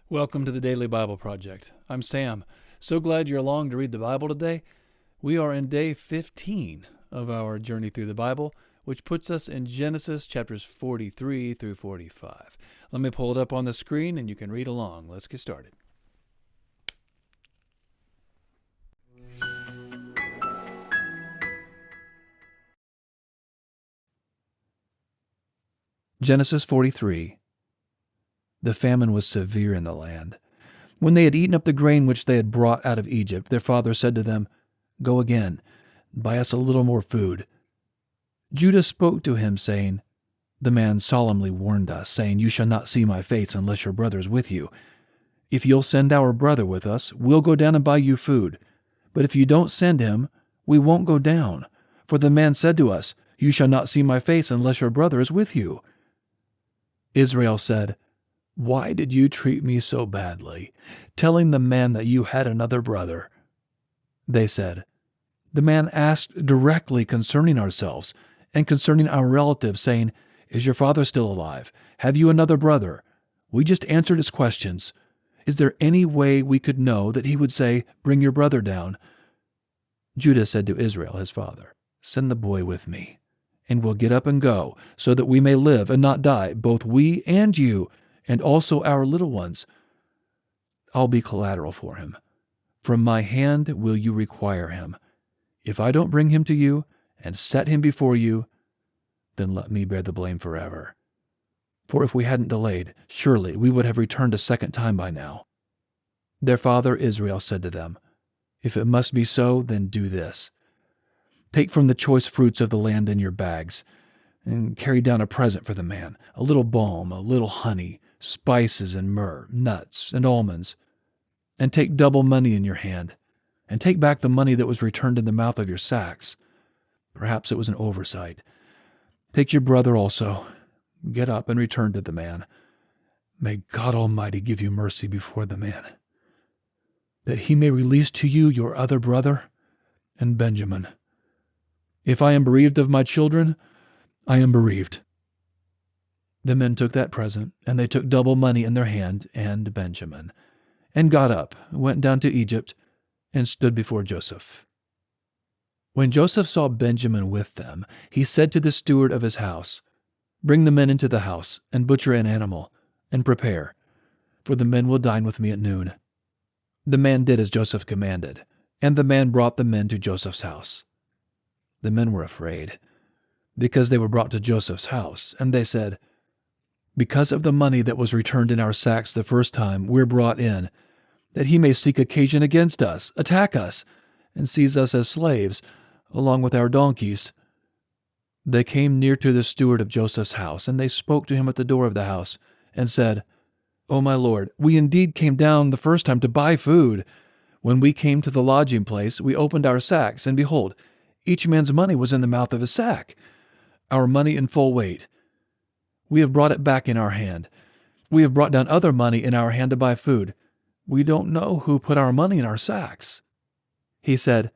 Welcome to the Daily Bible Project. I'm Sam. So glad you're along to read the Bible today. We are in day 15 of our journey through the Bible, which puts us in Genesis chapters 43 through 45. Let me pull it up on the screen and you can read along. Let's get started. Genesis 43. The famine was severe in the land. When they had eaten up the grain which they had brought out of Egypt, their father said to them, "Go again, buy us a little more food." Judah spoke to him, saying, "The man solemnly warned us, saying, 'You shall not see my face unless your brother is with you.' If you'll send our brother with us, we'll go down and buy you food. But if you don't send him, we won't go down. For the man said to us, 'You shall not see my face unless your brother is with you.'" Israel said, "Why did you treat me so badly, telling the man that you had another brother?" They said, "The man asked directly concerning ourselves and concerning our relatives, saying, 'Is your father still alive? Have you another brother?' We just answered his questions. Is there any way we could know that he would say, 'Bring your brother down'?" Judah said to Israel his father, "Send the boy with me, and we'll get up and go, so that we may live and not die, both we and you, and also our little ones. I'll be collateral for him. From my hand will you require him. If I don't bring him to you and set him before you, then let me bear the blame forever. For if we hadn't delayed, surely we would have returned a second time by now." Their father Israel said to them, "If it must be so, then do this. Take from the choice fruits of the land in your bags, and carry down a present for the man, a little balm, a little honey, spices and myrrh, nuts and almonds. And take double money in your hand, and take back the money that was returned in the mouth of your sacks. Perhaps it was an oversight. Take your brother also. Get up and return to the man. May God Almighty give you mercy before the man, that he may release to you your other brother and Benjamin. If I am bereaved of my children, I am bereaved." The men took that present, and they took double money in their hand and Benjamin, and got up, went down to Egypt, and stood before Joseph. When Joseph saw Benjamin with them, he said to the steward of his house, "Bring the men into the house, and butcher an animal, and prepare, for the men will dine with me at noon." The man did as Joseph commanded, and the man brought the men to Joseph's house. The men were afraid, because they were brought to Joseph's house, and they said, "Because of the money that was returned in our sacks the first time, we're brought in, that he may seek occasion against us, attack us, and seize us as slaves, along with our donkeys." They came near to the steward of Joseph's house, and they spoke to him at the door of the house, and said, "O my lord, we indeed came down the first time to buy food. When we came to the lodging place, we opened our sacks, and behold, each man's money was in the mouth of his sack, our money in full weight. We have brought it back in our hand. We have brought down other money in our hand to buy food. We don't know who put our money in our sacks." He said,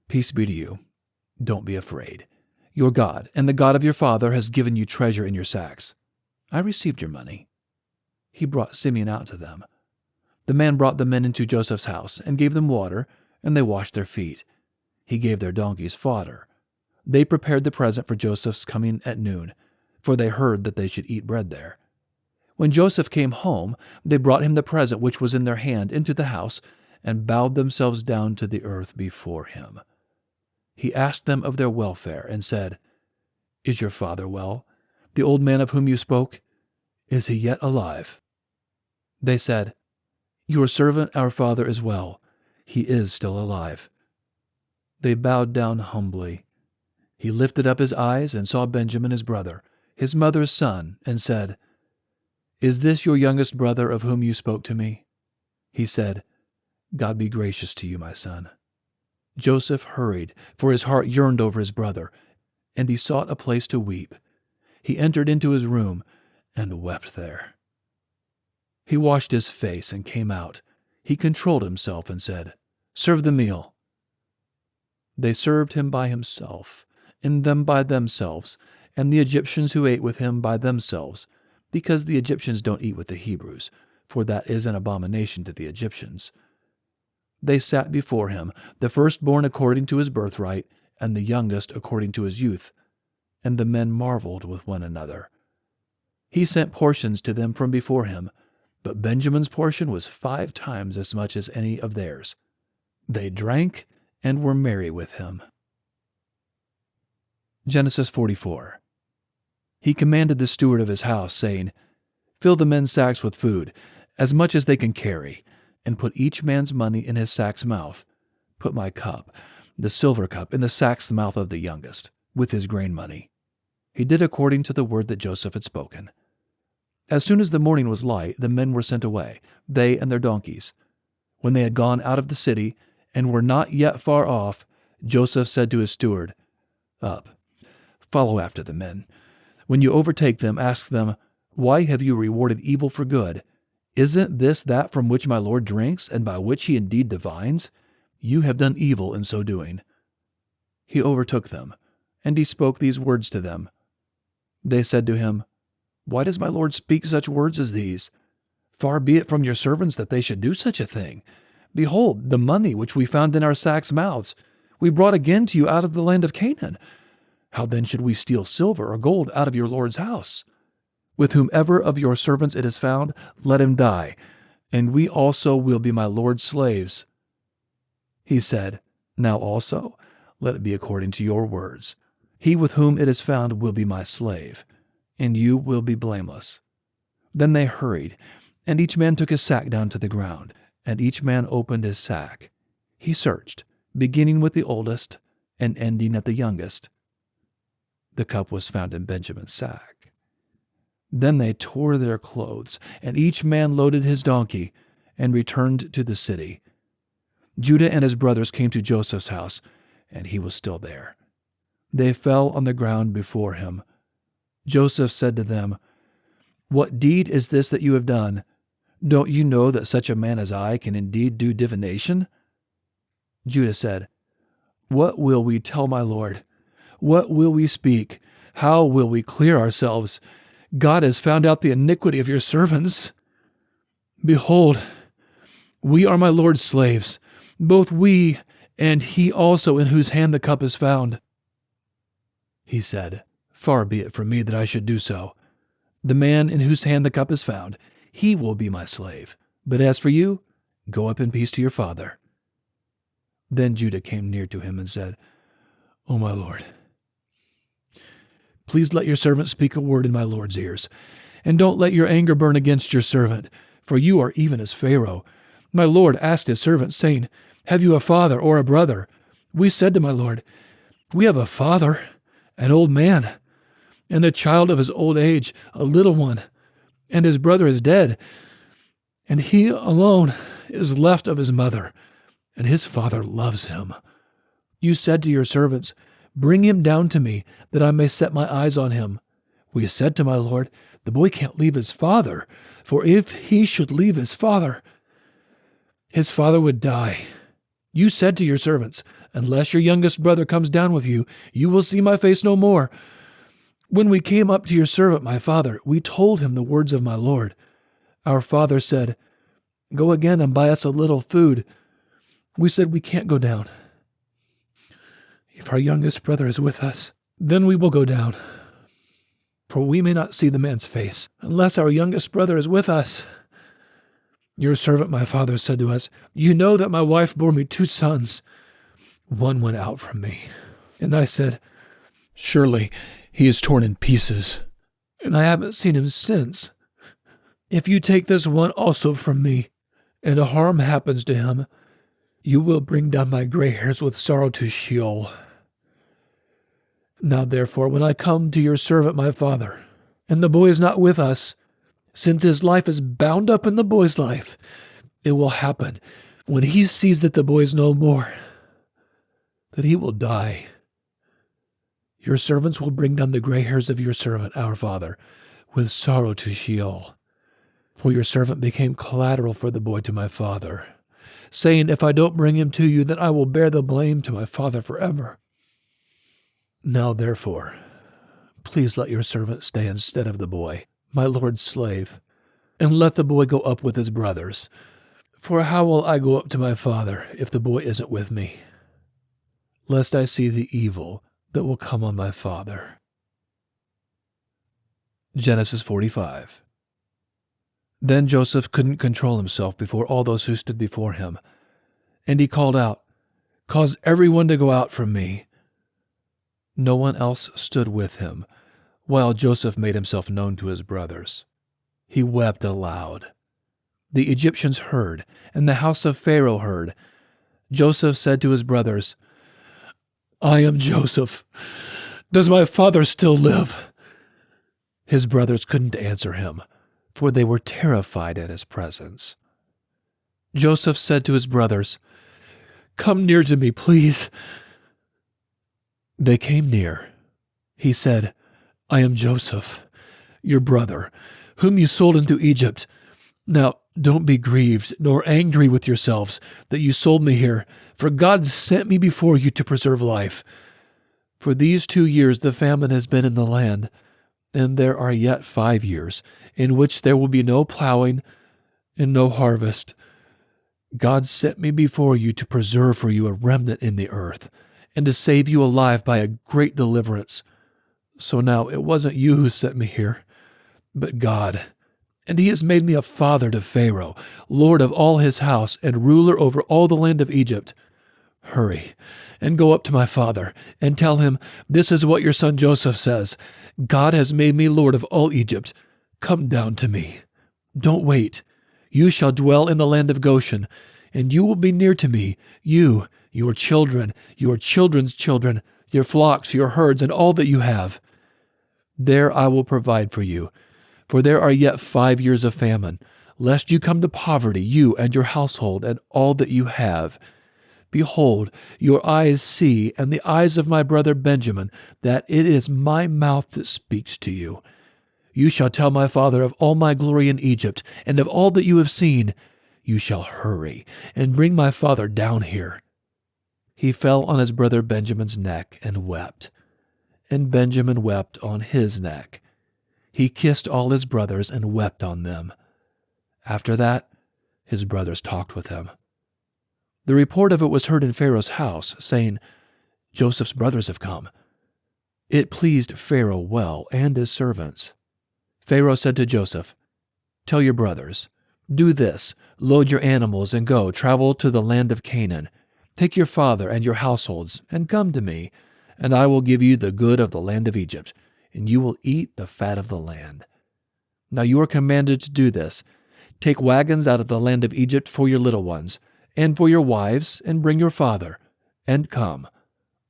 "Peace be to you. Don't be afraid. Your God and the God of your father has given you treasure in your sacks. I received your money." He brought Simeon out to them. The man brought the men into Joseph's house and gave them water, and they washed their feet. He gave their donkeys fodder. They prepared the present for Joseph's coming at noon, for they heard that they should eat bread there. When Joseph came home, they brought him the present which was in their hand into the house, and bowed themselves down to the earth before him. He asked them of their welfare, and said, "Is your father well, the old man of whom you spoke? Is he yet alive?" They said, "Your servant our father is well. He is still alive." They bowed down humbly. He lifted up his eyes and saw Benjamin his brother, his mother's son, and said, "Is this your youngest brother of whom you spoke to me?" He said, "God be gracious to you, my son." Joseph hurried, for his heart yearned over his brother, and he sought a place to weep. He entered into his room and wept there. He washed his face and came out. He controlled himself and said, "Serve the meal." They served him by himself, and them by themselves, and the Egyptians who ate with him by themselves, because the Egyptians don't eat with the Hebrews, for that is an abomination to the Egyptians. They sat before him, the firstborn according to his birthright, and the youngest according to his youth. And the men marveled with one another. He sent portions to them from before him, but Benjamin's portion was 5 times as much as any of theirs. They drank and were merry with him. Genesis 44. He commanded the steward of his house, saying, Fill the men's sacks with food, as much as they can carry, and put each man's money in his sack's mouth. Put my cup, the silver cup, in the sack's mouth of the youngest, with his grain money. He did according to the word that Joseph had spoken. As soon as the morning was light, the men were sent away, they and their donkeys. When they had gone out of the city, and were not yet far off, Joseph said to his steward, Up, follow after the men. When you overtake them, ask them, Why have you rewarded evil for good? Isn't this that from which my Lord drinks, and by which he indeed divines? You have done evil in so doing. He overtook them, and he spoke these words to them. They said to him, Why does my Lord speak such words as these? Far be it from your servants that they should do such a thing. Behold, the money which we found in our sacks' mouths, we brought again to you out of the land of Canaan. How then should we steal silver or gold out of your Lord's house? With whomever of your servants it is found, let him die, and we also will be my Lord's slaves. He said, Now also, let it be according to your words. He with whom it is found will be my slave, and you will be blameless. Then they hurried, and each man took his sack down to the ground, and each man opened his sack. He searched, beginning with the oldest and ending at the youngest. The cup was found in Benjamin's sack. Then they tore their clothes, and each man loaded his donkey, and returned to the city. Judah and his brothers came to Joseph's house, and he was still there. They fell on the ground before him. Joseph said to them, What deed is this that you have done? Don't you know that such a man as I can indeed do divination? Judah said, What will we tell my Lord? What will we speak? How will we clear ourselves? God has found out the iniquity of your servants. Behold, we are my Lord's slaves, both we and he also in whose hand the cup is found. He said, Far be it from me that I should do so. The man in whose hand the cup is found, he will be my slave. But as for you, go up in peace to your father. Then Judah came near to him and said, O my Lord, please let your servant speak a word in my Lord's ears, and don't let your anger burn against your servant, for you are even as Pharaoh. My Lord asked his servant, saying, Have you a father or a brother? We said to my Lord, We have a father, an old man, and the child of his old age, a little one, and his brother is dead, and he alone is left of his mother, and his father loves him. You said to your servants, Bring him down to me, that I may set my eyes on him. We said to my Lord, The boy can't leave his father, for if he should leave his father would die. You said to your servants, Unless your youngest brother comes down with you, you will see my face no more. When we came up to your servant, my father, we told him the words of my Lord. Our father said, Go again and buy us a little food. We said, We can't go down. If our youngest brother is with us, then we will go down. For we may not see the man's face, unless our youngest brother is with us. Your servant, my father, said to us, You know that my wife bore me 2 sons. One went out from me. And I said, Surely he is torn in pieces, and I haven't seen him since. If you take this one also from me, and a harm happens to him, you will bring down my gray hairs with sorrow to Sheol. Now therefore, when I come to your servant my father, and the boy is not with us, since his life is bound up in the boy's life, it will happen, when he sees that the boy is no more, that he will die. Your servants will bring down the gray hairs of your servant, our father, with sorrow to Sheol. For your servant became collateral for the boy to my father, saying, If I don't bring him to you, then I will bear the blame to my father forever. Now therefore, please let your servant stay instead of the boy, my Lord's slave, and let the boy go up with his brothers. For how will I go up to my father if the boy isn't with me? Lest I see the evil that will come on my father." Genesis 45. Then Joseph couldn't control himself before all those who stood before him, and he called out, "Cause everyone to go out from me." No one else stood with him, while Joseph made himself known to his brothers. He wept aloud. The Egyptians heard, and the house of Pharaoh heard. Joseph said to his brothers, "I am Joseph. Does my father still live?" His brothers couldn't answer him, for they were terrified at his presence. Joseph said to his brothers, "Come near to me, please." They came near. He said, "I am Joseph, your brother, whom you sold into Egypt. Now don't be grieved nor angry with yourselves that you sold me here, for God sent me before you to preserve life. For these 2 years the famine has been in the land, and there are yet 5 years in which there will be no plowing and no harvest. God sent me before you to preserve for you a remnant in the earth, and to save you alive by a great deliverance. So now it wasn't you who sent me here, but God. And he has made me a father to Pharaoh, lord of all his house, and ruler over all the land of Egypt. Hurry, and go up to my father, and tell him, 'This is what your son Joseph says. God has made me lord of all Egypt. Come down to me. Don't wait. You shall dwell in the land of Goshen, and you will be near to me, you, your children, your children's children, your flocks, your herds, and all that you have. There I will provide for you, for there are yet 5 years of famine, lest you come to poverty, you and your household, and all that you have. Behold, your eyes see, and the eyes of my brother Benjamin, that it is my mouth that speaks to you. You shall tell my father of all my glory in Egypt, and of all that you have seen. You shall hurry, and bring my father down here." He fell on his brother Benjamin's neck and wept, and Benjamin wept on his neck. He kissed all his brothers and wept on them. After that, his brothers talked with him. The report of it was heard in Pharaoh's house, saying, "Joseph's brothers have come." It pleased Pharaoh well, and his servants. Pharaoh said to Joseph, "Tell your brothers, do this, load your animals and go, travel to the land of Canaan. Take your father and your households, and come to me, and I will give you the good of the land of Egypt, and you will eat the fat of the land. Now you are commanded to do this. Take wagons out of the land of Egypt for your little ones, and for your wives, and bring your father, and come.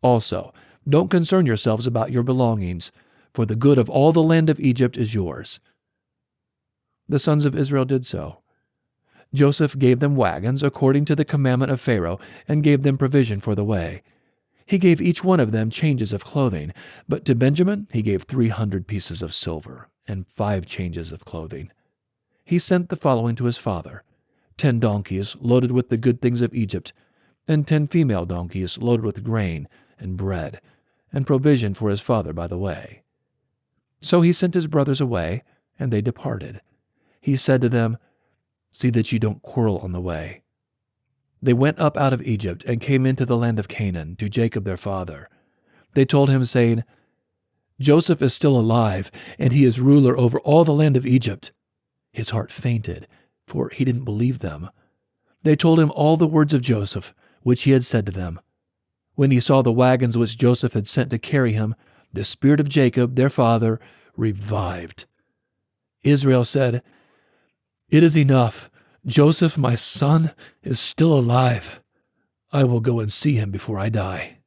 Also, don't concern yourselves about your belongings, for the good of all the land of Egypt is yours." The sons of Israel did so. Joseph gave them wagons according to the commandment of Pharaoh, and gave them provision for the way. He gave each one of them changes of clothing, but to Benjamin he gave 300 pieces of silver and 5 changes of clothing. He sent the following to his father: 10 donkeys loaded with the good things of Egypt, and 10 female donkeys loaded with grain and bread, and provision for his father by the way. So he sent his brothers away, and they departed. He said to them, "See that you don't quarrel on the way." They went up out of Egypt and came into the land of Canaan to Jacob their father. They told him, saying, "Joseph is still alive, and he is ruler over all the land of Egypt." His heart fainted, for he didn't believe them. They told him all the words of Joseph, which he had said to them. When he saw the wagons which Joseph had sent to carry him, the spirit of Jacob, their father, revived. Israel said, "It is enough. Joseph, my son, is still alive. I will go and see him before I die."